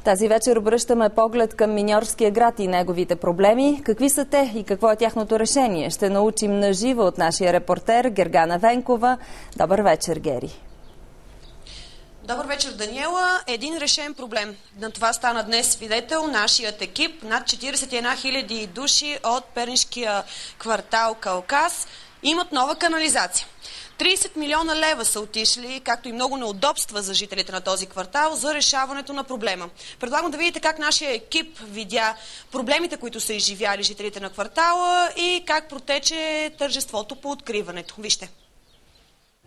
Тази вечер обръщаме поглед към миньорския град и неговите проблеми. Какви са те и какво е тяхното решение? Ще научим наживо от нашия репортер Гергана Венкова. Добър вечер, Гери. Добър вечер, Даниела. Един решен проблем. На това стана днес свидетел нашият екип. Над 41 000 души от пернишкия квартал Кавказ имат нова канализация. 30 милиона лева са отишли, както и много неудобства за жителите на този квартал, за решаването на проблема. Предлагам да видите как нашия екип видя проблемите, които са изживяли жителите на квартала и как протече тържеството по откриването. Вижте.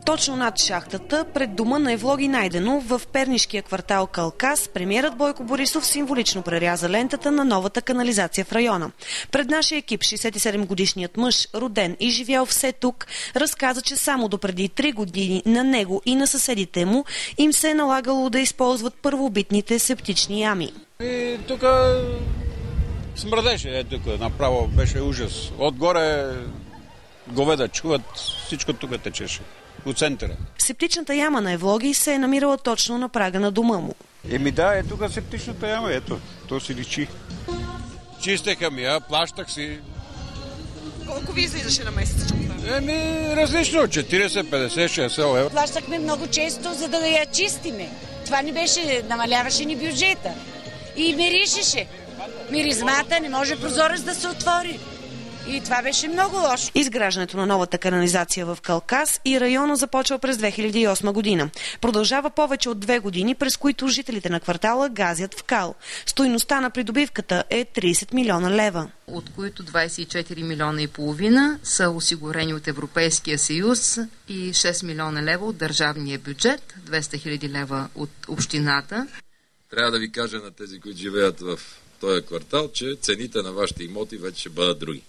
Точно над шахтата, пред дома на Евлоги Найденов в пернишкия квартал Кавказ, премиерът Бойко Борисов символично преряза лентата на новата канализация в района. Пред нашия екип 67-годишният мъж, роден и живял все тук, разказа, че само допреди 3 години на него и на съседите му им се е налагало да използват първобитните септични ями. И тук смърдеше, тук направо беше ужас. Отгоре говеда чуват, всичко тук течеше. От центъра. Септичната яма на Евлоги се е намирала точно на прага на дома му. Да, е тук септичната яма, ето, то си личи. Чистеха ми, плащах си. Колко ви излизаше на месец? Различно, 40, 50, 60 евро. Плащахме много често, за да я чистиме. Това ни беше, намаляваше ни бюджета. И миришеше. Миризмата, не може прозорец да се отвори. И това беше много лошо. Изграждането на новата канализация в Кавказ и района започва през 2008 година. Продължава повече от 2 години, през които жителите на квартала газят в кал. Стойността на придобивката е 30 милиона лева. От които 24 милиона и половина са осигурени от Европейския съюз и 6 милиона лева от държавния бюджет, 200 хиляди лева от общината. Трябва да ви кажа на тези, които живеят в този квартал, че цените на вашите имоти вече ще бъдат други.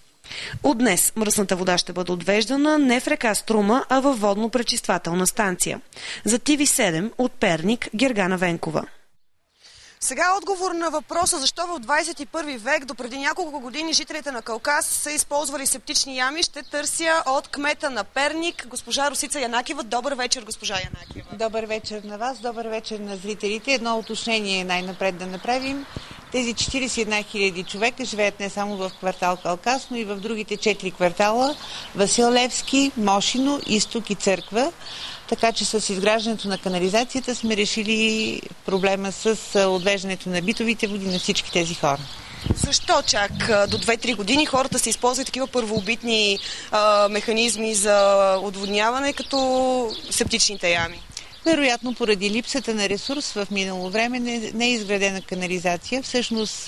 От днес мръсната вода ще бъде отвеждана не в река Струма, а във водно-пречиствателна станция. За ТВ7 от Перник, Гергана Венкова. Сега отговор на въпроса защо в 21 век до преди няколко години жителите на Кавказ са използвали септични ями, ще търся от кмета на Перник, госпожа Росица Янакиева. Добър вечер, госпожа Янакиева. Добър вечер на вас, добър вечер на зрителите. Едно уточнение най-напред да направим. Тези 41 000 човека живеят не само в квартал Кавказ, но и в другите 4 квартала – Васил Левски, Мошино, Изток и Църква. Така че с изграждането на канализацията сме решили проблема с отвеждането на битовите води на всички тези хора. Защо чак до 2-3 години хората се използват такива първообитни механизми за отводняване, като септичните ями? Вероятно, поради липсата на ресурс в минало време не е изградена канализация. Всъщност,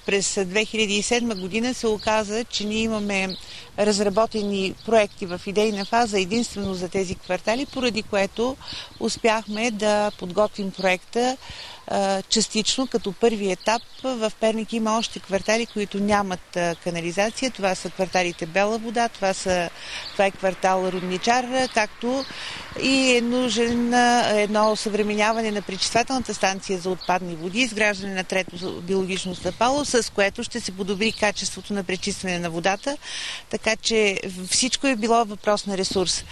през 2007 година се оказа, че ние имаме разработени проекти в идейна фаза единствено за тези квартали, поради което успяхме да подготвим проекта частично като първи етап. В Перник има още квартали, които нямат канализация. Това са кварталите Бела вода, това е квартал Рудничар, както и е нужен едно съвременяване на пречиствателната станция за отпадни води, изграждане на трето биологично стъпало, с което ще се подобри качеството на пречистване на водата. Така че всичко е било въпрос на ресурс.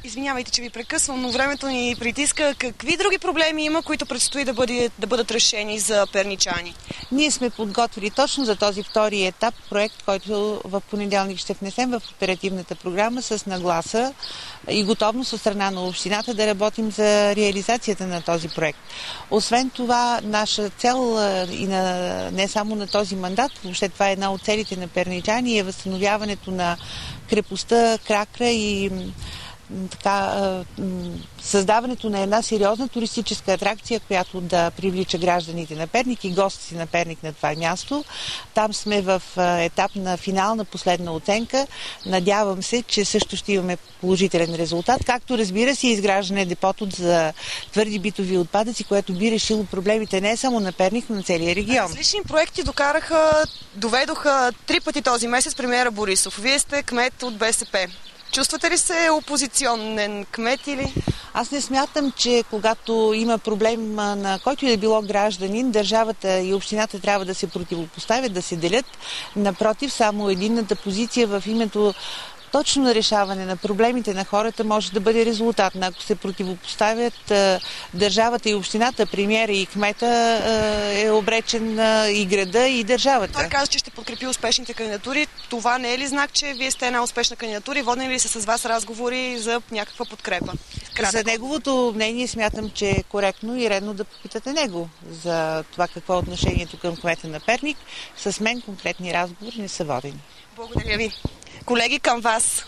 Извинявайте, че ви прекъсвам, но времето ни притиска. Какви други проблеми има, които предстои да бъдат решени за перничани? Ние сме подготвили точно за този втори етап проект, който в понеделник ще внесем в оперативната програма с нагласа и готовност от страна на общината да работим за реализацията на този проект. Освен това, наша цел и не само на този мандат, въобще това е една от целите на перничани, е възстановяването на крепостта Кракра и създаването на една сериозна туристическа атракция, която да привлича гражданите на Перник и гостите на Перник на това място. Там сме в етап на финална последна оценка. Надявам се, че също ще имаме положителен резултат, както разбира се изграждане депото за твърди битови отпадъци, което би решило проблемите не само на Перник, но на целия регион. Различни проекти доведоха 3 пъти този месец премиера Борисов. Вие сте кмет от БСП. Чувствате ли се опозиционен кмет или? Аз не смятам, че когато има проблем на който и да било гражданин, държавата и общината трябва да се противопоставят, да се делят. Напротив, само единната позиция в името точно на решаване на проблемите на хората може да бъде резултатна. Ако се противопоставят държавата и общината, премиера и кмета, е обречен и града, и държавата. Той каза, че ще подкрепи успешните кандидатури. Това не е ли знак, че вие сте една успешна кандидатура и водени ли са с вас разговори за някаква подкрепа? За неговото мнение смятам, че е коректно и редно да попитате него за това какво е отношението към кмета на Перник. С мен конкретни разговори не са водени. Благодаря ви. Колеги, към вас.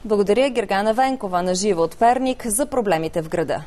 Благодаря Гергана Венкова на живо от Перник за проблемите в града.